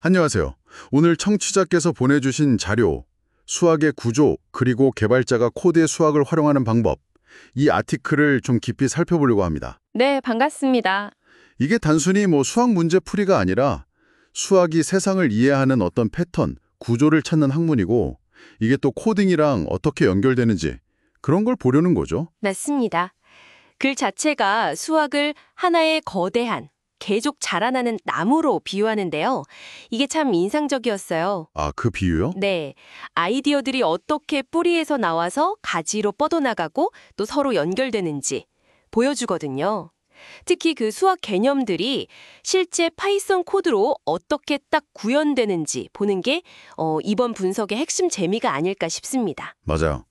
안녕하세요. 오늘 청취자께서 보내주신 자료, 수학의 구조, 그리고 개발자가 코드의 수학을 활용하는 방법, 이 아티클을 좀 깊이 살펴보려고 합니다. 네, 반갑습니다. 이게 단순히 수학 문제 풀이가 아니라 수학이 세상을 이해하는 어떤 패턴, 구조를 찾는 학문이고, 이게 또 코딩이랑 어떻게 연결되는지 그런 걸 보려는 거죠. 맞습니다. 글 자체가 수학을 하나의 거대한, 계속 자라나는 나무로 비유하는데요. 이게 참 인상적이었어요. 아, 그 비유요? 네, 아이디어들이 어떻게 뿌리에서 나와서 가지로 뻗어나가고 또 서로 연결되는지 보여주거든요. 특히 그 수학 개념들이 실제 파이썬 코드로 어떻게 딱 구현되는지 보는 게 이번 분석의 핵심 재미가 아닐까 싶습니다. 맞아요.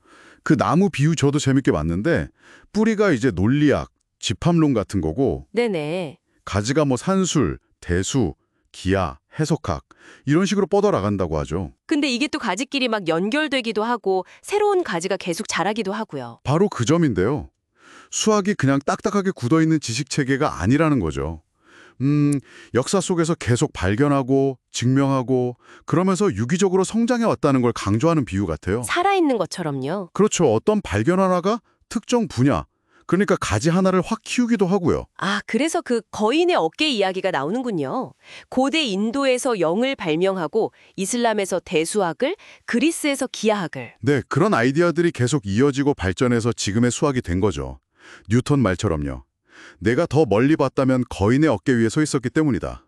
그 나무 비유 저도 재밌게 봤는데 뿌리가 이제 논리학, 집합론 같은 거고 네네. 가지가 산술, 대수, 기하, 해석학 이런 식으로 뻗어나간다고 하죠. 근데 이게 또 가지끼리 막 연결되기도 하고 새로운 가지가 계속 자라기도 하고요. 바로 그 점인데요. 수학이 그냥 딱딱하게 굳어있는 지식체계가 아니라는 거죠. 역사 속에서 계속 발견하고 증명하고 그러면서 유기적으로 성장해 왔다는 걸 강조하는 비유 같아요. 살아있는 것처럼요. 그렇죠. 어떤 발견 하나가 특정 분야, 그러니까 가지 하나를 확 키우기도 하고요. 아, 그래서 그 거인의 어깨 이야기가 나오는군요. 고대 인도에서 영을 발명하고 이슬람에서 대수학을, 그리스에서 기하학을. 네, 그런 아이디어들이 계속 이어지고 발전해서 지금의 수학이 된 거죠. 뉴턴 말처럼요. 내가 더 멀리 봤다면 거인의 어깨 위에 서 있었기 때문이다.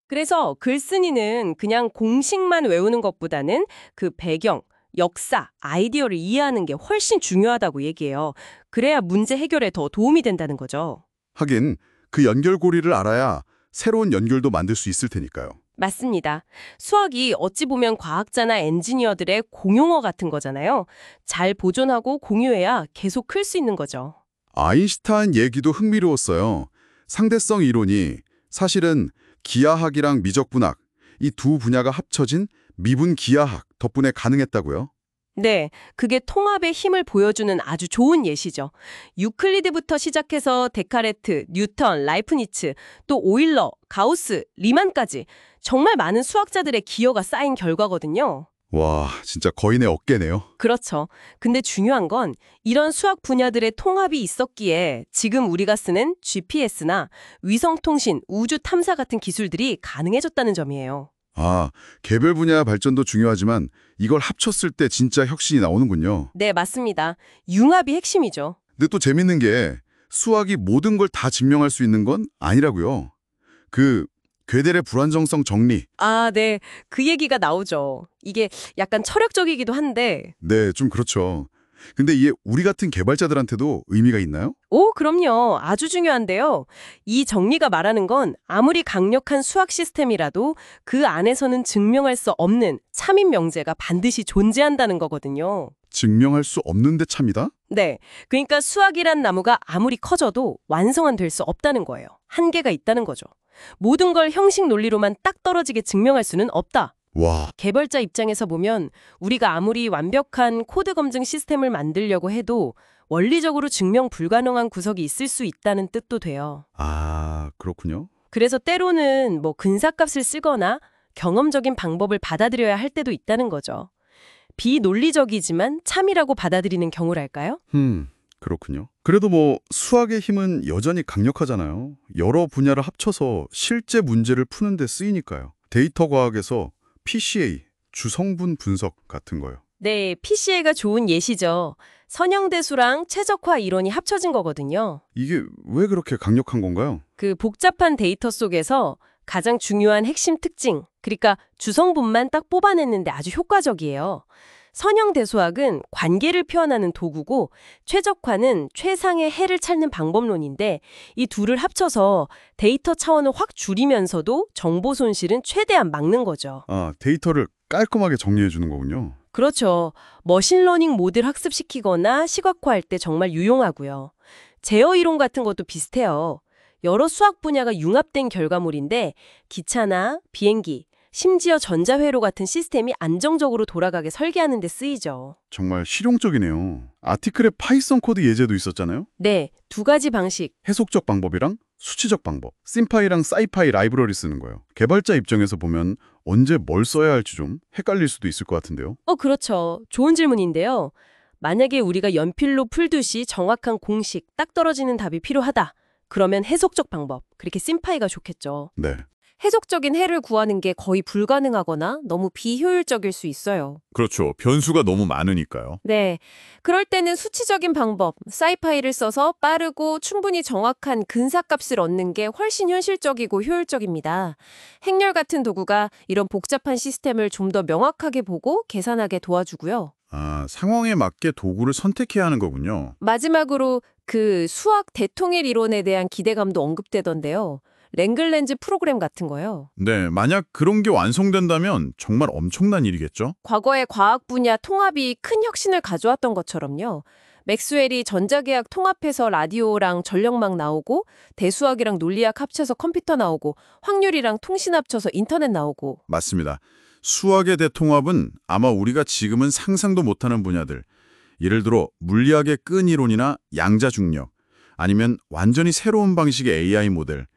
그래서 글쓴이는 그냥 공식만 외우는 것보다는 그 배경, 역사, 아이디어를 이해하는 게 훨씬 중요하다고 얘기해요. 그래야 문제 해결에 더 도움이 된다는 거죠. 하긴 그 연결고리를 알아야 새로운 연결도 만들 수 있을 테니까요. 맞습니다. 수학이 어찌 보면 과학자나 엔지니어들의 공용어 같은 거잖아요. 잘 보존하고 공유해야 계속 클 수 있는 거죠. 아인슈타인 얘기도 흥미로웠어요. 상대성 이론이 사실은 기하학이랑 미적분학, 이 두 분야가 합쳐진 미분 기하학 덕분에 가능했다고요? 네, 그게 통합의 힘을 보여주는 아주 좋은 예시죠. 유클리드부터 시작해서 데카르트, 뉴턴, 라이프니츠, 또 오일러, 가우스, 리만까지 정말 많은 수학자들의 기여가 쌓인 결과거든요. 와, 진짜 거인의 어깨네요. 그렇죠. 근데 중요한 건 이런 수학 분야들의 통합이 있었기에 지금 우리가 쓰는 GPS나 위성통신, 우주 탐사 같은 기술들이 가능해졌다는 점이에요. 아, 개별 분야 발전도 중요하지만 이걸 합쳤을 때 진짜 혁신이 나오는군요. 네, 맞습니다. 융합이 핵심이죠. 근데 또 재밌는 게 수학이 모든 걸 다 증명할 수 있는 건 아니라고요. 그 괴델의 불안정성 정리. 아, 네. 그 얘기가 나오죠. 이게 약간 철학적이기도 한데. 네, 좀 그렇죠. 근데 이게 우리 같은 개발자들한테도 의미가 있나요? 오, 그럼요. 아주 중요한데요. 이 정리가 말하는 건 아무리 강력한 수학 시스템이라도 그 안에서는 증명할 수 없는 참인 명제가 반드시 존재한다는 거거든요. 증명할 수 없는데 참이다? 네. 그러니까 수학이란 나무가 아무리 커져도 완성은 될 수 없다는 거예요. 한계가 있다는 거죠. 모든 걸 형식 논리로만 딱 떨어지게 증명할 수는 없다. 와, 개발자 입장에서 보면 우리가 아무리 완벽한 코드 검증 시스템을 만들려고 해도 원리적으로 증명 불가능한 구석이 있을 수 있다는 뜻도 돼요. 아, 그렇군요. 그래서 때로는 근사값을 쓰거나 경험적인 방법을 받아들여야 할 때도 있다는 거죠. 비논리적이지만 참이라고 받아들이는 경우랄까요? 그렇군요. 그래도 수학의 힘은 여전히 강력하잖아요. 여러 분야를 합쳐서 실제 문제를 푸는 데 쓰이니까요. 데이터 과학에서 PCA, 주성분 분석 같은 거요. 네, PCA가 좋은 예시죠. 선형대수랑 최적화 이론이 합쳐진 거거든요. 이게 왜 그렇게 강력한 건가요? 그 복잡한 데이터 속에서 가장 중요한 핵심 특징, 그러니까 주성분만 딱 뽑아냈는데 아주 효과적이에요. 선형대수학은 관계를 표현하는 도구고 최적화는 최상의 해를 찾는 방법론인데 이 둘을 합쳐서 데이터 차원을 확 줄이면서도 정보 손실은 최대한 막는 거죠. 아, 데이터를 깔끔하게 정리해 주는 거군요. 그렇죠. 머신러닝 모델 학습시키거나 시각화할 때 정말 유용하고요. 제어 이론 같은 것도 비슷해요. 여러 수학 분야가 융합된 결과물인데 기차나 비행기, 심지어 전자회로 같은 시스템이 안정적으로 돌아가게 설계하는 데 쓰이죠. 정말 실용적이네요. 아티클에 파이썬 코드 예제도 있었잖아요. 네, 두 가지 방식. 해석적 방법이랑 수치적 방법, 심파이랑 사이파이 라이브러리 쓰는 거예요. 개발자 입장에서 보면 언제 뭘 써야 할지 좀 헷갈릴 수도 있을 것 같은데요. 그렇죠. 좋은 질문인데요. 만약에 우리가 연필로 풀듯이 정확한 공식, 딱 떨어지는 답이 필요하다. 그러면 해석적 방법, 그렇게 심파이가 좋겠죠. 네. 해석적인 해를 구하는 게 거의 불가능하거나 너무 비효율적일 수 있어요. 그렇죠. 변수가 너무 많으니까요. 네. 그럴 때는 수치적인 방법, 사이파이를 써서 빠르고 충분히 정확한 근사값을 얻는 게 훨씬 현실적이고 효율적입니다. 행렬 같은 도구가 이런 복잡한 시스템을 좀 더 명확하게 보고 계산하게 도와주고요. 아, 상황에 맞게 도구를 선택해야 하는 거군요. 마지막으로 그 수학 대통일 이론에 대한 기대감도 언급되던데요. 랭글렌즈 프로그램 같은 거요. 네, 만약 그런 게 완성된다면 정말 엄청난 일이겠죠? 과거의 과학 분야 통합이 큰 혁신을 가져왔던 것처럼요. 맥스웰이 전자계학 통합해서 라디오랑 전력망 나오고 대수학이랑 논리학 합쳐서 컴퓨터 나오고 확률이랑 통신 합쳐서 인터넷 나오고 맞습니다. 수학의 대통합은 아마 우리가 지금은 상상도 못하는 분야들, 예를 들어 물리학의 끈 이론이나 양자중력, 아니면 완전히 새로운 방식의 AI 모델,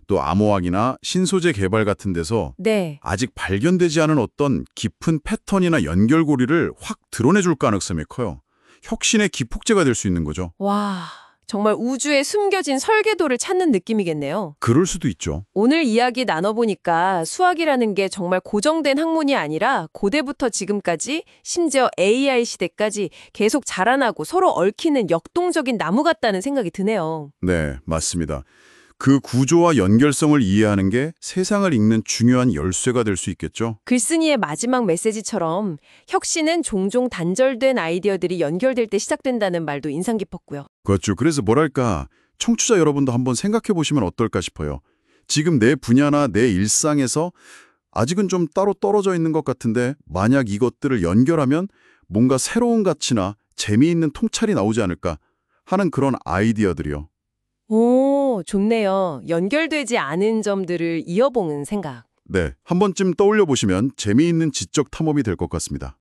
또 암호학이나 신소재 개발 같은 데서 네. 아직 발견되지 않은 어떤 깊은 패턴이나 연결고리를 확 드러내줄 가능성이 커요. 혁신의 기폭제가 될 수 있는 거죠. 와, 정말 우주에 숨겨진 설계도를 찾는 느낌이겠네요. 그럴 수도 있죠. 오늘 이야기 나눠보니까 수학이라는 게 정말 고정된 학문이 아니라 고대부터 지금까지 심지어 AI 시대까지 계속 자라나고 서로 얽히는 역동적인 나무 같다는 생각이 드네요. 네, 맞습니다. 그 구조와 연결성을 이해하는 게 세상을 읽는 중요한 열쇠가 될 수 있겠죠. 글쓴이의 마지막 메시지처럼 혁신은 종종 단절된 아이디어들이 연결될 때 시작된다는 말도 인상 깊었고요. 그렇죠. 그래서 뭐랄까, 청취자 여러분도 한번 생각해 보시면 어떨까 싶어요. 지금 내 분야나 내 일상에서 아직은 좀 따로 떨어져 있는 것 같은데 만약 이것들을 연결하면 뭔가 새로운 가치나 재미있는 통찰이 나오지 않을까 하는 그런 아이디어들이요. 오, 좋네요. 연결되지 않은 점들을 이어보는 생각. 네, 한 번쯤 떠올려 보시면 재미있는 지적 탐험이 될 것 같습니다.